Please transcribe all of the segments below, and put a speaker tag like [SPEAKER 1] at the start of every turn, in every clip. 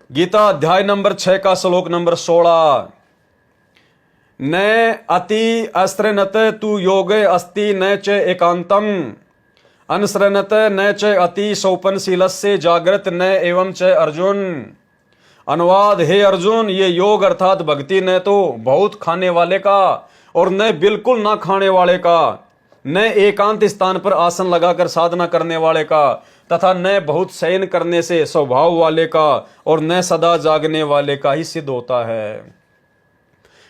[SPEAKER 1] गीता अध्याय नंबर 6 का श्लोक नंबर 16। न अति अस्त्रनत तु योगे अस्ति न च एकांतम अनश्रनत न च अति सौपनशीलस्य जागृत न एवं च अर्जुन। अनुवाद, हे अर्जुन, ये योग अर्थात भक्ति न तो बहुत खाने वाले का और न बिल्कुल ना खाने वाले का, न एकांत स्थान पर आसन लगाकर साधना करने वाले का, तथा न बहुत शयन करने से स्वभाव वाले का और न सदा जागने वाले का ही सिद्ध होता है।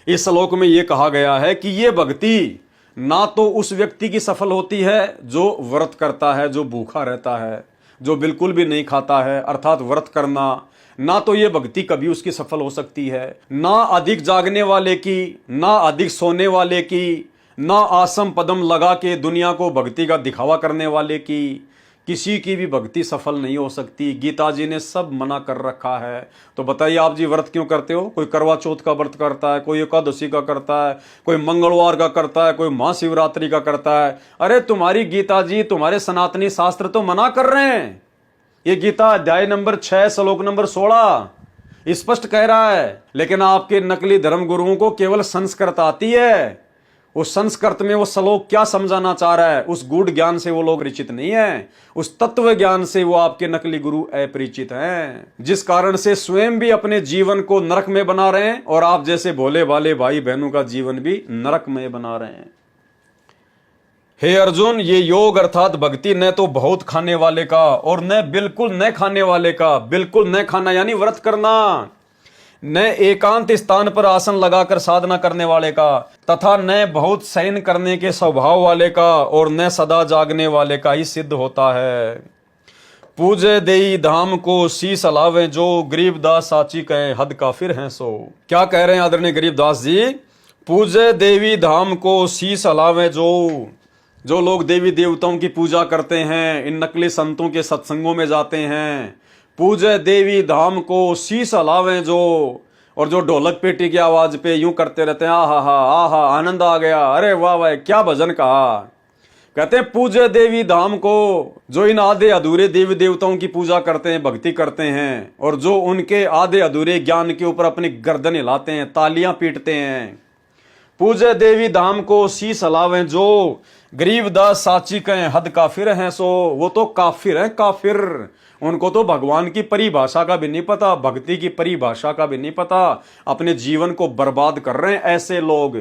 [SPEAKER 1] इस श्लोक में यह कहा गया है कि यह भक्ति ना तो उस व्यक्ति की सफल होती है जो व्रत करता है, जो भूखा रहता है, जो बिल्कुल भी नहीं खाता है, अर्थात व्रत करना, ना तो ये भक्ति कभी उसकी सफल हो सकती है, ना अधिक जागने वाले की, ना अधिक सोने वाले की, ना आसम पदम लगा के दुनिया को भक्ति का दिखावा करने वाले की, किसी की भी भक्ति सफल नहीं हो सकती। गीता जी ने सब मना कर रखा है। तो बताइए आप जी व्रत क्यों करते हो? कोई करवा चौथ का व्रत करता है, कोई एकादशी का करता है, कोई मंगलवार का करता है, कोई महाशिवरात्रि का करता है। अरे तुम्हारी गीता जी, तुम्हारे सनातनी शास्त्र तो मना कर रहे हैं। ये गीता अध्याय नंबर 6 श्लोक नंबर 16 स्पष्ट कह रहा है। लेकिन आपके नकली धर्म गुरुओं को केवल संस्कृत आती है। उस संस्कृत में वो श्लोक क्या समझाना चाह रहा है, उस गूढ़ ज्ञान से वो लोग परिचित नहीं है। उस तत्व ज्ञान से वो आपके नकली गुरु अपरिचित हैं, जिस कारण से स्वयं भी अपने जीवन को नरक में बना रहे हैं और आप जैसे भोले भाले भाई बहनों का जीवन भी नरक में बना रहे हैं। हे अर्जुन, ये योग अर्थात भक्ति न तो बहुत खाने वाले का और न बिल्कुल न खाने वाले का। बिल्कुल न खाना यानी व्रत करना, न एकांत स्थान पर आसन लगाकर साधना करने वाले का, तथा न बहुत शयन करने के स्वभाव वाले का और न सदा जागने वाले का ही सिद्ध होता है। पूजे देई धाम को शीस अलावे जो, गरीबदास साची कहे हद काफिर हैं सो। क्या कह रहे हैं आदरणीय गरीबदास जी? पूजे देवी धाम को शीस अलावे जो लोग देवी देवताओं की पूजा करते हैं, इन नकली संतों के सत्संगों में जाते हैं, पूजे देवी धाम को शीश हलावे जो, और जो ढोलक पेटी की आवाज पे यूं करते रहते हैं, आहा आनंद आ गया, अरे वाह वाह क्या भजन कहा। कहते हैं पूजे देवी धाम को, जो इन आधे अधूरे देवी देवताओं की पूजा करते हैं, भक्ति करते हैं, और जो उनके आधे अधूरे ज्ञान के ऊपर अपनी गर्दन हिलाते हैं, तालियां पीटते हैं। पूजे देवी धाम को शीश हलावे जो, गरीबदास साची कहें हद काफिर हैं सो। वो तो काफिर हैं, काफिर। उनको तो भगवान की परिभाषा का भी नहीं पता, भक्ति की परिभाषा का भी नहीं पता, अपने जीवन को बर्बाद कर रहे हैं ऐसे लोग।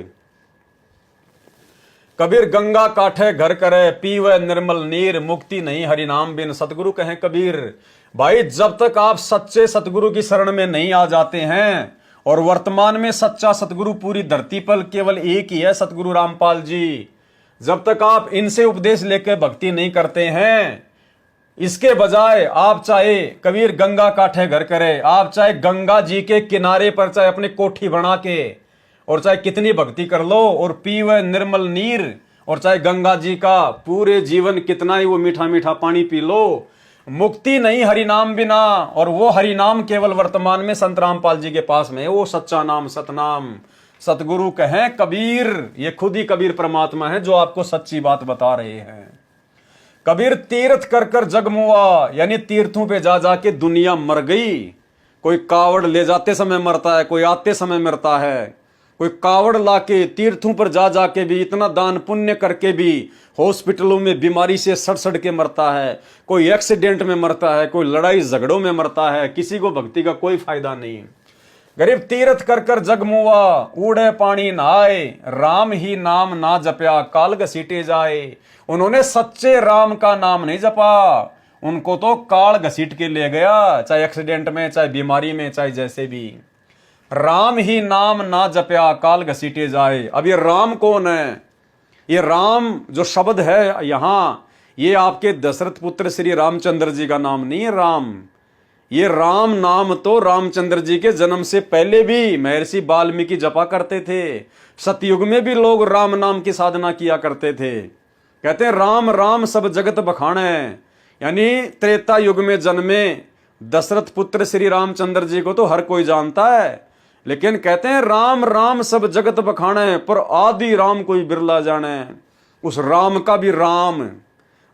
[SPEAKER 1] कबीर गंगा काठे घर करे, पीवे निर्मल नीर, मुक्ति नहीं हरि नाम बिन। सतगुरु कहें कबीर। भाई जब तक आप सच्चे सतगुरु की शरण में नहीं आ जाते हैं, और वर्तमान में सच्चा सतगुरु पूरी धरती पर केवल एक ही है, सतगुरु रामपाल जी, जब तक आप इनसे उपदेश लेकर भक्ति नहीं करते हैं, इसके बजाय आप चाहे कबीर गंगा काठे घर करे, आप चाहे गंगा जी के किनारे पर चाहे अपनी कोठी बना के और चाहे कितनी भक्ति कर लो, और पीवे निर्मल नीर, और चाहे गंगा जी का पूरे जीवन कितना ही वो मीठा मीठा पानी पी लो, मुक्ति नहीं हरि नाम बिना। और वो हरि नाम केवल वर्तमान में संत रामपाल जी के पास में है, वो सच्चा नाम सतनाम। सतगुरु कहें कबीर, ये खुद ही कबीर परमात्मा है जो आपको सच्ची बात बता रहे हैं। कबीर तीर्थ कर कर जगमुआ, यानी तीर्थों पे जा जाके दुनिया मर गई। कोई कावड़ ले जाते समय मरता है, कोई आते समय मरता है, कोई कावड़ लाके तीर्थों पर जा जाके भी, इतना दान पुण्य करके भी हॉस्पिटलों में बीमारी से सड़ सड़ के मरता है, कोई एक्सीडेंट में मरता है, कोई लड़ाई झगड़ों में मरता है। किसी को भक्ति का कोई फायदा नहीं। गरीब तीर्थ कर कर जगमुआ, ऊड़े पानी नहाए, राम ही नाम ना जपया, काल घसीटे जाए। उन्होंने सच्चे राम का नाम नहीं जपा, उनको तो काल घसीट के ले गया, चाहे एक्सीडेंट में, चाहे बीमारी में, चाहे जैसे भी। राम ही नाम ना जपया, काल घसीटे जाए। अब ये राम कौन है? ये राम जो शब्द है यहां, ये आपके दशरथ पुत्र श्री रामचंद्र जी का नाम नहीं है राम। ये राम नाम तो रामचंद्र जी के जन्म से पहले भी महर्षि वाल्मीकि जपा करते थे। सतयुग में भी लोग राम नाम की साधना किया करते थे। कहते हैं राम राम सब जगत बखाने, यानी त्रेता युग में जन्मे दशरथ पुत्र श्री रामचंद्र जी को तो हर कोई जानता है, लेकिन कहते हैं राम राम सब जगत बखाने, पर आदि राम कोई बिरला जाने। उस राम का भी राम,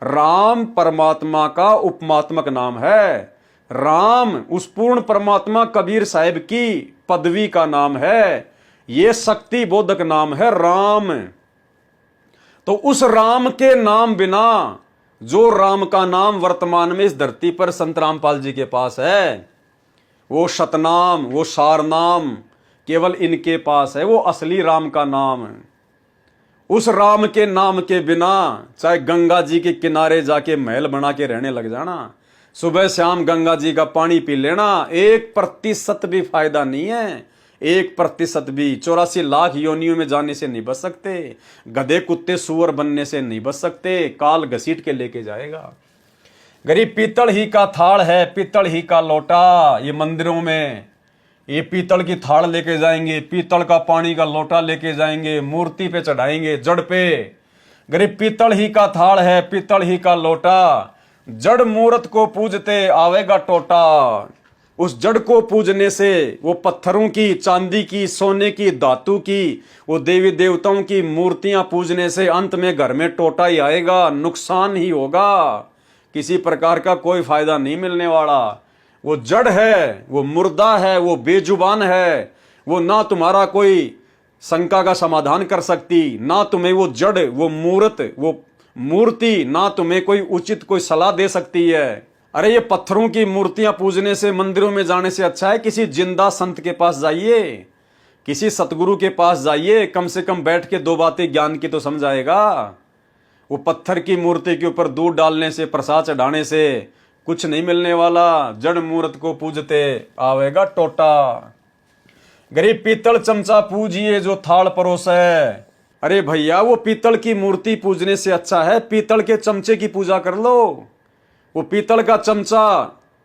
[SPEAKER 1] राम परमात्मा का उपमात्मक नाम है। राम उस पूर्ण परमात्मा कबीर साहिब की पदवी का नाम है। ये शक्ति बोधक नाम है राम। तो उस राम के नाम बिना, जो राम का नाम वर्तमान में इस धरती पर संत रामपाल जी के पास है, वो शतनाम, वो सारनाम केवल इनके पास है, वो असली राम का नाम है। उस राम के नाम के बिना चाहे गंगा जी के किनारे जाके महल बना के रहने लग जाना, सुबह शाम गंगा जी का पानी पी लेना, 1% भी फायदा नहीं है। 1% भी 84 लाख योनियों में जाने से नहीं बच सकते, गधे कुत्ते सुअर बनने से नहीं बच सकते, काल घसीट के लेके जाएगा। गरीब पीतल ही का थाल है, पीतल ही का लोटा, ये मंदिरों में ये पीतल की थाल लेके जाएंगे, पीतल का पानी का लोटा लेके जाएंगे, मूर्ति पे चढ़ाएंगे, जड़ पे। गरीब पीतल ही का थाल है, पीतल ही का लोटा, जड़ मूर्त को पूजते आवेगा टोटा। उस जड़ को पूजने से, वो पत्थरों की, चांदी की, सोने की, धातु की, वो देवी देवताओं की मूर्तियां पूजने से अंत में घर में टोटा ही आएगा, नुकसान ही होगा, किसी प्रकार का कोई फायदा नहीं मिलने वाला। वो जड़ है, वो मुर्दा है, वो बेजुबान है, वो ना तुम्हारा कोई शंका का समाधान कर सकती, ना तुम्हें वो जड़, वो मूर्त, वो मूर्ति ना तुम्हें कोई उचित कोई सलाह दे सकती है। अरे ये पत्थरों की मूर्तियां पूजने से, मंदिरों में जाने से अच्छा है किसी जिंदा संत के पास जाइए, किसी सतगुरु के पास जाइए, कम से कम बैठ के 2 बातें ज्ञान की तो समझाएगा। वो पत्थर की मूर्ति के ऊपर दूध डालने से, प्रसाद चढ़ाने से कुछ नहीं मिलने वाला। जड़ मूर्त को पूजते आवेगा टोटा। गरीब पीतल चमचा पूजिए जो थाल परोस है। अरे भैया, वो पीतल की मूर्ति पूजने से अच्छा है पीतल के चमचे की पूजा कर लो। वो पीतल का चमचा,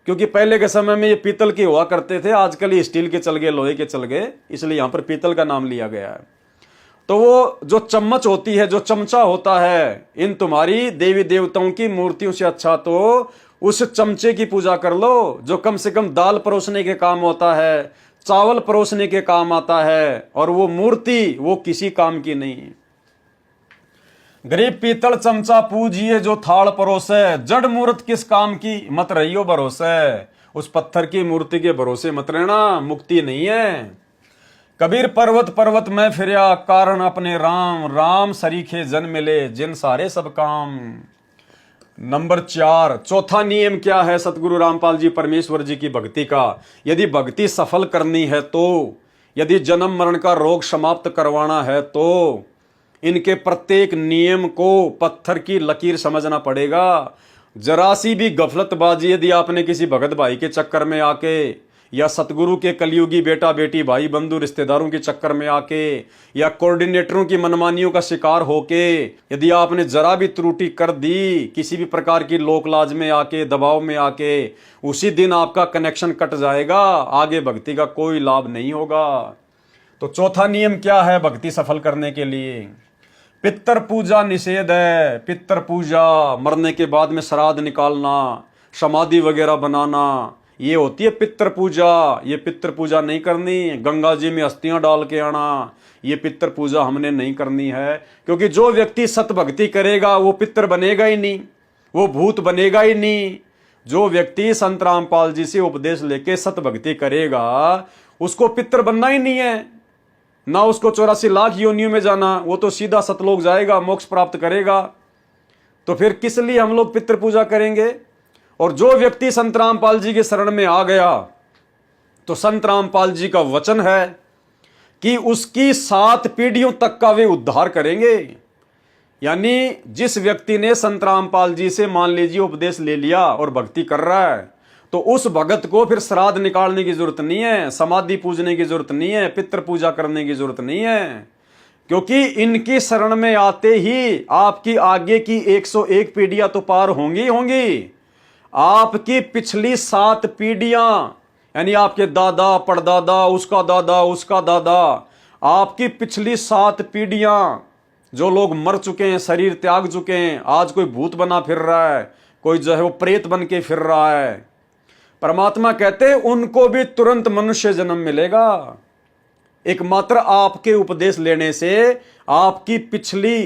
[SPEAKER 1] क्योंकि पहले के समय में ये पीतल के हुआ करते थे, आजकल ये स्टील के चल गए, लोहे के चल गए, इसलिए यहां पर पीतल का नाम लिया गया है। तो वो जो चम्मच होती है, जो चमचा होता है, इन तुम्हारी देवी देवताओं की मूर्तियों से अच्छा तो उस चमचे की पूजा कर लो, जो कम से कम दाल परोसने के काम होता है, चावल परोसने के काम आता है, और वो मूर्ति वो किसी काम की नहीं। गरीब पीतल चमचा पूजिए जो थाल परोसे, जड़ मूर्त किस काम की मत रहियो भरोसे। उस पत्थर की मूर्ति के भरोसे मत रहना, मुक्ति नहीं है। कबीर पर्वत पर्वत में फिरया, कारण अपने राम, राम सरीखे जन मिले, जिन सारे सब काम। नंबर 4, चौथा नियम क्या है सतगुरु रामपाल जी परमेश्वर जी की भक्ति का? यदि भक्ति सफल करनी है तो, यदि जन्म मरण का रोग समाप्त करवाना है तो, इनके प्रत्येक नियम को पत्थर की लकीर समझना पड़ेगा। जरा सी भी गफलतबाजी यदि आपने किसी भगत भाई के चक्कर में आके, या सतगुरु के कलयुगी बेटा बेटी भाई बंधु रिश्तेदारों के चक्कर में आके, या कोऑर्डिनेटरों की मनमानियों का शिकार होके यदि आपने जरा भी त्रुटि कर दी, किसी भी प्रकार की लोक लाज में आके, दबाव में आके, उसी दिन आपका कनेक्शन कट जाएगा, आगे भक्ति का कोई लाभ नहीं होगा। तो चौथा नियम क्या है भक्ति सफल करने के लिए? पितर पूजा निषेध है। पितर पूजा, मरने के बाद में श्राद्ध निकालना, समाधि वगैरह बनाना, ये होती है पितर पूजा। ये पितर पूजा नहीं करनी। गंगा जी में अस्थियां डाल के आना, ये पितर पूजा हमने नहीं करनी है। क्योंकि जो व्यक्ति सत भक्ति करेगा वो पितर बनेगा ही नहीं, वो भूत बनेगा ही नहीं। जो व्यक्ति संत रामपाल जी से उपदेश लेके सत भक्ति करेगा उसको पितर बनना ही नहीं है, ना उसको 84 लाख योनियों में जाना, वो तो सीधा सतलोक जाएगा, मोक्ष प्राप्त करेगा। तो फिर किस लिए हम लोग पितृ पूजा करेंगे? और जो व्यक्ति संत रामपाल जी के शरण में आ गया तो संत रामपाल जी का वचन है कि उसकी 7 पीढ़ियों तक का वे उद्धार करेंगे। यानी जिस व्यक्ति ने संत रामपाल जी से मान लीजिए उपदेश ले लिया और भक्ति कर रहा है, तो उस भगत को फिर श्राद्ध निकालने की जरूरत नहीं है, समाधि पूजने की जरूरत नहीं है, पितृ पूजा करने की जरूरत नहीं है। क्योंकि इनकी शरण में आते ही आपकी आगे की 101 पीढ़ियां तो पार होंगी ही होंगी। आपकी पिछली 7 पीढ़ियां, यानी आपके दादा, परदादा, उसका दादा, उसका दादा, आपकी पिछली 7 पीढ़ियां, जो लोग मर चुके हैं, शरीर त्याग चुके हैं, आज कोई भूत बना फिर रहा है, कोई जो है वो प्रेत बन के फिर रहा है, परमात्मा कहते हैं उनको भी तुरंत मनुष्य जन्म मिलेगा। एकमात्र आपके उपदेश लेने से आपकी पिछली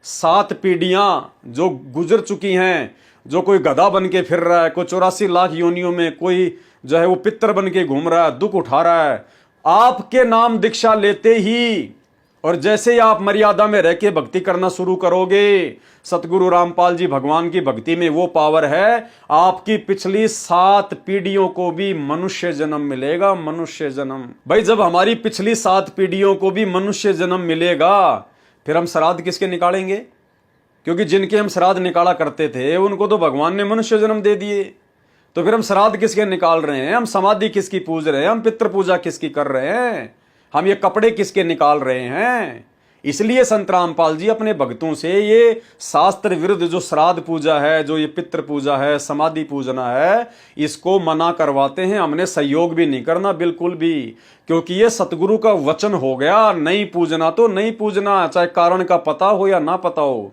[SPEAKER 1] 7 पीढ़ियां जो गुजर चुकी हैं, जो कोई गधा बन के फिर रहा है, कोई 84 लाख योनियों में कोई जो है वो पितर बन के घूम रहा है, दुख उठा रहा है, आपके नाम दीक्षा लेते ही और जैसे ही आप मर्यादा में रह के भक्ति करना शुरू करोगे, सतगुरु रामपाल जी भगवान की भक्ति में वो पावर है, आपकी पिछली 7 पीढ़ियों को भी मनुष्य जन्म मिलेगा। मनुष्य जन्म, भाई जब हमारी पिछली 7 पीढ़ियों को भी मनुष्य जन्म मिलेगा, फिर हम श्राद्ध किसके निकालेंगे? क्योंकि जिनके हम श्राद्ध निकाला करते थे उनको तो भगवान ने मनुष्य जन्म दे दिए, तो फिर हम श्राद्ध किसके निकाल रहे हैं? हम समाधि किसकी पूज रहे हैं? हम पितृ पूजा किसकी कर रहे हैं? हम ये कपड़े किसके निकाल रहे हैं? इसलिए संत रामपाल जी अपने भक्तों से ये शास्त्र विरुद्ध जो श्राद्ध पूजा है, जो ये पितृ पूजा है, समाधि पूजना है, इसको मना करवाते हैं। हमने सहयोग भी नहीं करना बिल्कुल भी, क्योंकि ये सतगुरु का वचन हो गया, नहीं पूजना तो नहीं पूजना, चाहे कारण का पता हो या ना पता हो।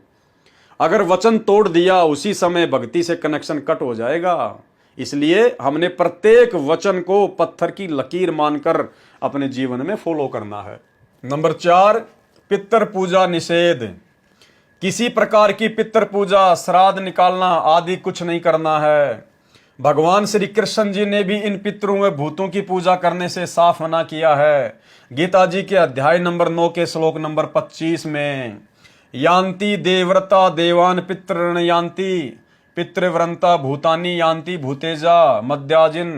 [SPEAKER 1] अगर वचन तोड़ दिया उसी समय भक्ति से कनेक्शन कट हो जाएगा। इसलिए हमने प्रत्येक वचन को पत्थर की लकीर मानकर अपने जीवन में फॉलो करना है। नंबर 4, पितृ पूजा निषेध। किसी प्रकार की पितृ पूजा, श्राद्ध निकालना आदि कुछ नहीं करना है। भगवान श्री कृष्ण जी ने भी इन पितरों व भूतों की पूजा करने से साफ मना किया है। गीता जी के अध्याय नंबर 9 के श्लोक नंबर 25 में, यान्ति देवव्रता देवान पितृण यान्ति पितृव्रंता भूतानी यान्ति भूतेजा मध्याजिन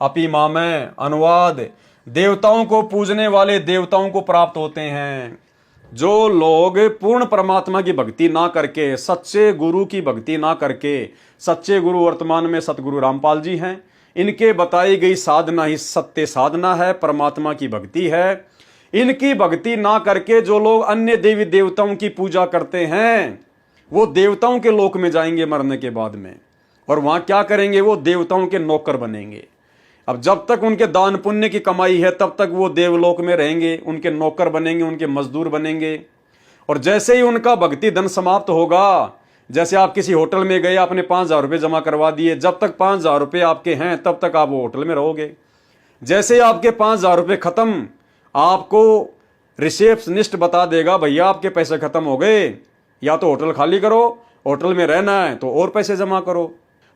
[SPEAKER 1] अपि मामय। अनुवाद, देवताओं को पूजने वाले देवताओं को प्राप्त होते हैं। जो लोग पूर्ण परमात्मा की भक्ति ना करके, सच्चे गुरु की भक्ति ना करके, सच्चे गुरु वर्तमान में सतगुरु रामपाल जी हैं, इनके बताई गई साधना ही सत्य साधना है, परमात्मा की भक्ति है। इनकी भक्ति ना करके जो लोग अन्य देवी देवताओं की पूजा करते हैं, वो देवताओं के लोक में जाएंगे मरने के बाद में, और वहां क्या करेंगे? वो देवताओं के नौकर बनेंगे। अब जब तक उनके दान पुण्य की कमाई है तब तक वो देवलोक में रहेंगे, उनके नौकर बनेंगे, उनके मजदूर बनेंगे। और जैसे ही उनका भक्ति धन समाप्त होगा, जैसे आप किसी होटल में गए, आपने 5,000 रुपये जमा करवा दिए, जब तक 5,000 रुपये आपके हैं तब तक आप वो होटल में रहोगे। जैसे ही आपके 5,000 रुपये खत्म, आपको रिसेप्शनिस्ट बता देगा, भैया आपके पैसे खत्म हो गए, या तो होटल खाली करो, होटल में रहना है तो और पैसे जमा करो।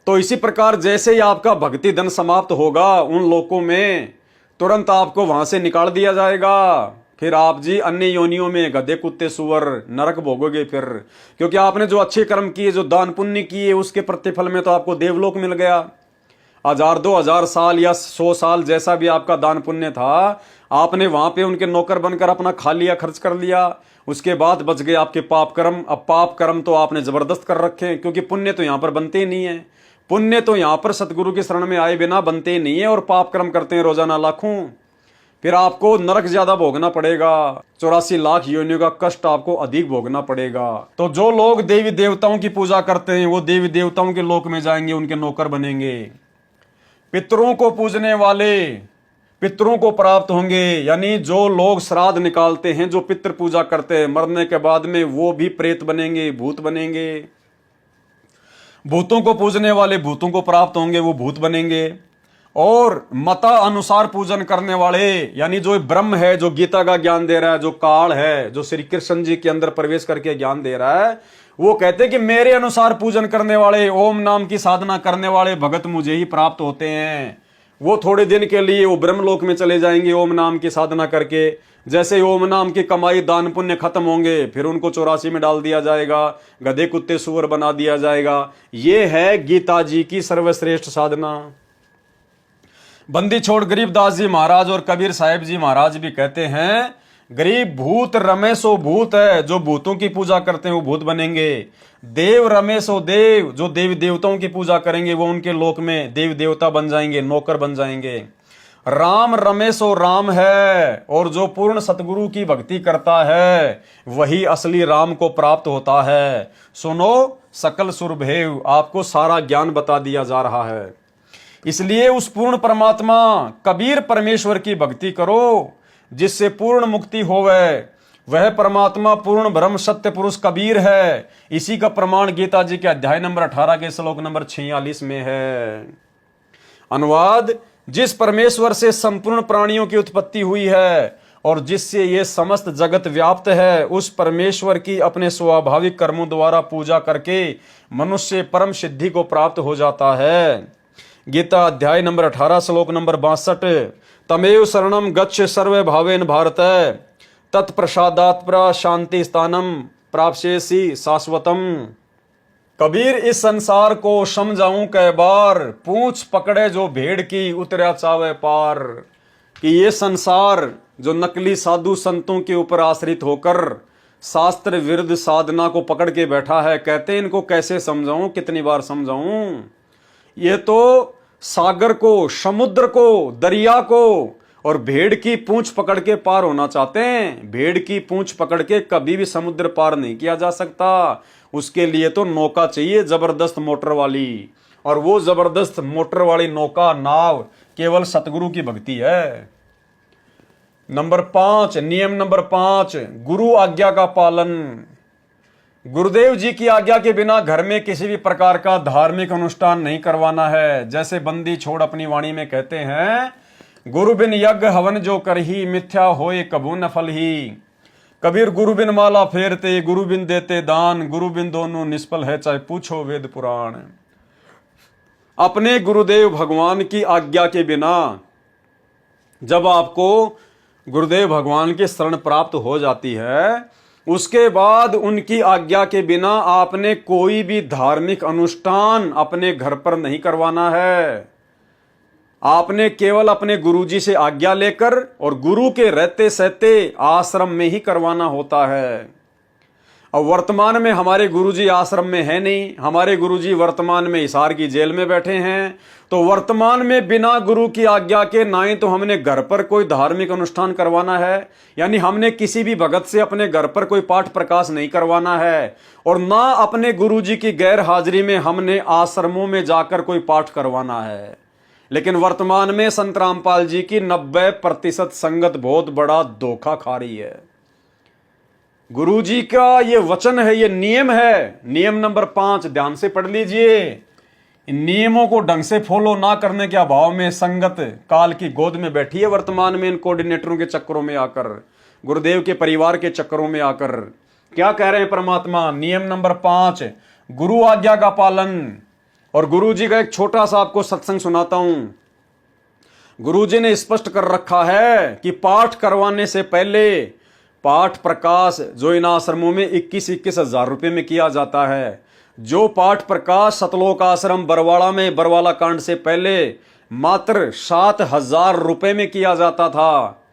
[SPEAKER 1] तो इसी प्रकार जैसे ही आपका भक्ति धन समाप्त होगा उन लोकों में, तुरंत आपको वहां से निकाल दिया जाएगा। फिर आप जी अन्य योनियों में गधे कुत्ते सुअर नरक भोगोगे फिर, क्योंकि आपने जो अच्छे कर्म किए, जो दान पुण्य किए, उसके प्रतिफल में तो आपको देवलोक मिल गया। 1000 2000 साल या 100 साल जैसा भी आपका दान पुण्य था, आपने वहां पे उनके नौकर बनकर अपना खा लिया, खर्च कर लिया। उसके बाद बच गए आपके पाप कर्म। अब पाप कर्म तो आपने जबरदस्त कर रखे हैं, क्योंकि पुण्य तो यहां पर बनते ही नहीं है। पुण्य तो यहां पर सतगुरु की शरण में आए बिना बनते ही नहीं है, और पाप कर्म करते हैं रोजाना लाखों। फिर आपको नरक ज्यादा भोगना पड़ेगा, 84 लाख योनियों का कष्ट आपको अधिक भोगना पड़ेगा। तो जो लोग देवी देवताओं की पूजा करते हैं वो देवी देवताओं के लोक में जाएंगे, उनके नौकर बनेंगे। पितरों को पूजने वाले पितरों को प्राप्त होंगे, यानी जो लोग श्राद्ध निकालते हैं, जो पितृ पूजा करते हैं, मरने के बाद में वो भी प्रेत बनेंगे, भूत बनेंगे। भूतों को पूजने वाले भूतों को प्राप्त होंगे, वो भूत बनेंगे। और मता अनुसार पूजन करने वाले, यानी जो ब्रह्म है, जो गीता का ज्ञान दे रहा है, जो काल है, जो श्री कृष्ण जी के अंदर प्रवेश करके ज्ञान दे रहा है, वो कहते हैं कि मेरे अनुसार पूजन करने वाले, ओम नाम की साधना करने वाले भगत मुझे ही प्राप्त होते हैं। वो थोड़े दिन के लिए वो ब्रह्मलोक में चले जाएंगे ओम नाम की साधना करके। जैसे ओम नाम की कमाई दान पुण्य खत्म होंगे, फिर उनको 84 में डाल दिया जाएगा, गधे कुत्ते सुअर बना दिया जाएगा। ये है गीता जी की सर्वश्रेष्ठ साधना। बंदी छोड़ गरीबदास जी महाराज और कबीर साहिब जी महाराज भी कहते हैं, गरीब भूत रमे सो भूत है, जो भूतों की पूजा करते हैं वो भूत बनेंगे। देव रमे सो देव, जो देवी देवताओं की पूजा करेंगे वो उनके लोक में देवी देवता बन जाएंगे, नौकर बन जाएंगे। राम रमे सो राम है, और जो पूर्ण सतगुरु की भक्ति करता है वही असली राम को प्राप्त होता है। सुनो सकल सुरभेव, आपको सारा ज्ञान बता दिया जा रहा है। इसलिए उस पूर्ण परमात्मा कबीर परमेश्वर की भक्ति करो, जिससे पूर्ण मुक्ति होवे। वह परमात्मा पूर्ण ब्रह्म सत्य पुरुष कबीर है। इसी का प्रमाण गीता जी के अध्याय नंबर 18 के श्लोक नंबर 46 में है। अनुवाद, जिस परमेश्वर से संपूर्ण प्राणियों की उत्पत्ति हुई है और जिससे ये समस्त जगत व्याप्त है, उस परमेश्वर की अपने स्वाभाविक कर्मों द्वारा पूजा करके मनुष्य परम सिद्धि को प्राप्त हो जाता है। गीता अध्याय नंबर 18 श्लोक नंबर 62। तमेव शरणम गच्छ सर्व भावेन भारत तत्प्रसादात् शांति स्थानम प्राप्स्यसि शाश्वतम। कबीर इस संसार को समझाऊं कै बार, पूंछ पकड़े जो भेड़ की उतरा चावे पार। कि ये संसार जो नकली साधु संतों के ऊपर आश्रित होकर शास्त्र विरुद्ध साधना को पकड़ के बैठा है, कहते इनको कैसे समझाऊं, कितनी बार समझाऊं। ये तो सागर को, समुद्र को, दरिया को और भेड़ की पूंछ पकड़ के पार होना चाहते हैं। भेड़ की पूंछ पकड़ के कभी भी समुद्र पार नहीं किया जा सकता। उसके लिए तो नौका चाहिए, जबरदस्त मोटर वाली, और वो जबरदस्त मोटर वाली नौका, नाव केवल सतगुरु की भक्ति है। नंबर 5, नियम नंबर 5, गुरु आज्ञा का पालन। गुरुदेव जी की आज्ञा के बिना घर में किसी भी प्रकार का धार्मिक अनुष्ठान नहीं करवाना है। जैसे बंदी छोड़ अपनी वाणी में कहते हैं, गुरु बिन यज्ञ हवन जो करही, मिथ्या होए कबू न फल ही। कबीर गुरु बिन माला फेरते, गुरु बिन देते दान, गुरु बिन दोनों निष्फल है चाहे पूछो वेद पुराण। अपने गुरुदेव भगवान की आज्ञा के बिना जब आपको गुरुदेव भगवान की शरण प्राप्त हो जाती है, उसके बाद उनकी आज्ञा के बिना आपने कोई भी धार्मिक अनुष्ठान अपने घर पर नहीं करवाना है। आपने केवल अपने गुरुजी से आज्ञा लेकर और गुरु के रहते सहते आश्रम में ही करवाना होता है। अब वर्तमान में हमारे गुरुजी आश्रम में है नहीं, हमारे गुरुजी वर्तमान में हिसार की जेल में बैठे हैं। तो वर्तमान में बिना गुरु की आज्ञा के ना ही तो हमने घर पर कोई धार्मिक अनुष्ठान करवाना है, यानी हमने किसी भी भगत से अपने घर पर कोई पाठ प्रकाश नहीं करवाना है, और ना अपने गुरुजी की गैर हाजिरी में हमने आश्रमों में जाकर कोई पाठ करवाना है। लेकिन वर्तमान में संत रामपाल जी की 90% संगत बहुत बड़ा धोखा खा रही है। गुरुजी का ये वचन है, ये नियम है। नियम नंबर 5 ध्यान से पढ़ लीजिए। इन नियमों को ढंग से फॉलो ना करने के अभाव में संगत काल की गोद में बैठी है वर्तमान में, इन कोऑर्डिनेटरों के चक्करों में आकर, गुरुदेव के परिवार के चक्करों में आकर। क्या कह रहे हैं परमात्मा? नियम नंबर 5, गुरु आज्ञा का पालन। और गुरुजी का एक छोटा सा आपको सत्संग सुनाता हूं। गुरुजी ने स्पष्ट कर रखा है कि पाठ करवाने से पहले पाठ प्रकाश जो इन आश्रमों में 21-21 हजार रुपए में किया जाता है, जो पाठ प्रकाश सतलोक आश्रम बरवाड़ा में बरवाला कांड से पहले मात्र 7,000 रुपए में किया जाता था,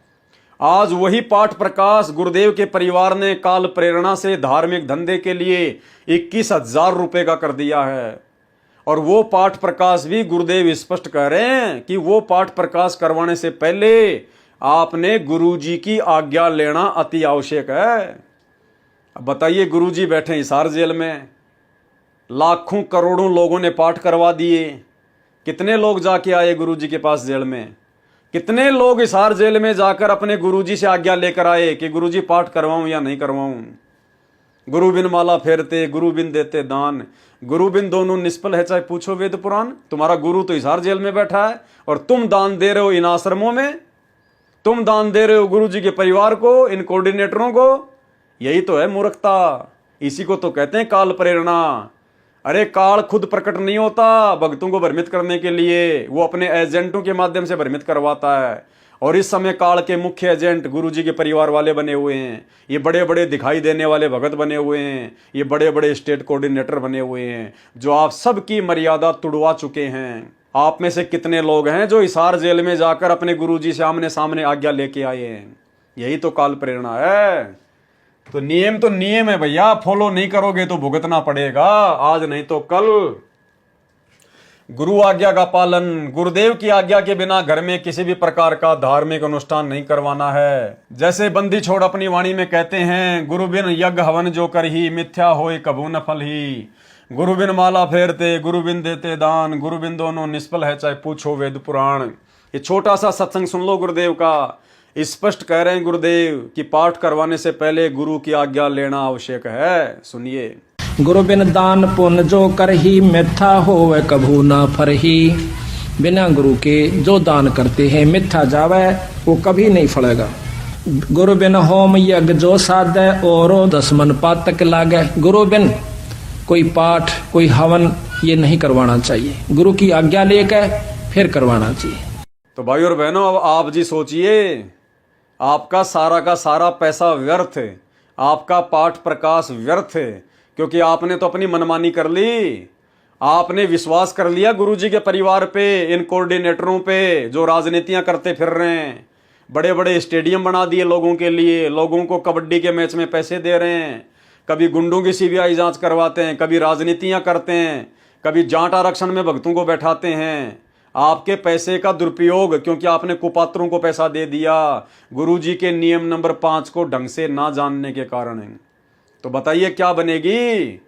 [SPEAKER 1] आज वही पाठ प्रकाश गुरुदेव के परिवार ने काल प्रेरणा से धार्मिक धंधे के लिए 21,000 रुपए का कर दिया है। और वो पाठ प्रकाश भी गुरुदेव स्पष्ट कह रहे हैं कि वो पाठ प्रकाश करवाने से पहले आपने गुरुजी की आज्ञा लेना अति आवश्यक है। अब बताइए, गुरुजी बैठे हिसार जेल में, लाखों करोड़ों लोगों ने पाठ करवा दिए। कितने लोग जाके आए गुरुजी के पास जेल में? कितने लोग हिसार जेल में जाकर अपने गुरुजी से आज्ञा लेकर आए कि गुरुजी पाठ करवाऊं या नहीं करवाऊं? गुरु बिन माला फेरते, गुरु बिन देते दान, गुरु बिन दोनों निष्फल है चाहे पूछो वेद पुराण। तुम्हारा गुरु तो हिसार जेल में बैठा है और तुम दान दे रहे हो इन आश्रमों में, तुम दान दे रहे हो गुरुजी के परिवार को, इन कोऑर्डिनेटरों को। यही तो है मूर्खता, इसी को तो कहते हैं काल प्रेरणा। अरे काल खुद प्रकट नहीं होता भक्तों को भ्रमित करने के लिए, वो अपने एजेंटों के माध्यम से भ्रमित करवाता है। और इस समय काल के मुख्य एजेंट गुरुजी के परिवार वाले बने हुए हैं, ये बड़े बड़े दिखाई देने वाले भगत बने हुए हैं, ये बड़े बड़े स्टेट कोऑर्डिनेटर बने हुए हैं, जो आप सबकी मर्यादा तुड़वा चुके हैं। आप में से कितने लोग हैं जो हिसार जेल में जाकर अपने गुरुजी से आमने सामने आज्ञा लेके आए हैं? यही तो काल प्रेरणा है। तो नियम है भैया, फॉलो नहीं करोगे तो भुगतना पड़ेगा, आज नहीं तो कल। गुरु आज्ञा का पालन। गुरुदेव की आज्ञा के बिना घर में किसी भी प्रकार का धार्मिक अनुष्ठान नहीं करवाना है। जैसे बंदी छोड़ अपनी वाणी में कहते हैं, गुरु बिन यज्ञ हवन जो करही, मिथ्या होए कबू न फल ही। गुरु बिन माला फेरते, गुरु बिन देते दान, गुरु बिन दोनों निष्फल है चाहे पूछो वेद पुराण। ये छोटा सा सत्संग सुन लो गुरुदेव का। स्पष्ट कह रहे हैं गुरुदेव कि पाठ करवाने से पहले गुरु की आज्ञा लेना आवश्यक है। सुनिए।
[SPEAKER 2] गुरु बिन दान पुण्य जो करही, मिथ्या होवे कभू ना फरही। बिना गुरु के जो दान करते हैं मिथ्या जावे, वो कभी नहीं फलेगा। गुरु बिन होम यज्ञ जो साधे औरो 10 मन पातक लागे। गुरु बिन कोई पाठ कोई हवन ये नहीं करवाना चाहिए, गुरु की आज्ञा लेकर फिर करवाना चाहिए।
[SPEAKER 1] तो भाई और बहनों, अब आप जी सोचिए, आपका सारा का सारा पैसा व्यर्थ है, आपका पाठ प्रकाश व्यर्थ है, क्योंकि आपने तो अपनी मनमानी कर ली। आपने विश्वास कर लिया गुरुजी के परिवार पे, इन कोऑर्डिनेटरों पे जो राजनीतियां करते फिर रहे हैं। बड़े बड़े स्टेडियम बना दिए लोगों के लिए, लोगों को कबड्डी के मैच में पैसे दे रहे हैं, कभी गुंडों की सीबीआई जांच करवाते हैं, कभी राजनीतियां करते हैं, कभी जाट आरक्षण में भक्तों को बैठाते हैं। आपके पैसे का दुरुपयोग, क्योंकि आपने कुपात्रों को पैसा दे दिया गुरुजी के नियम नंबर 5 को ढंग से ना जानने के कारण है। तो बताइए क्या बनेगी?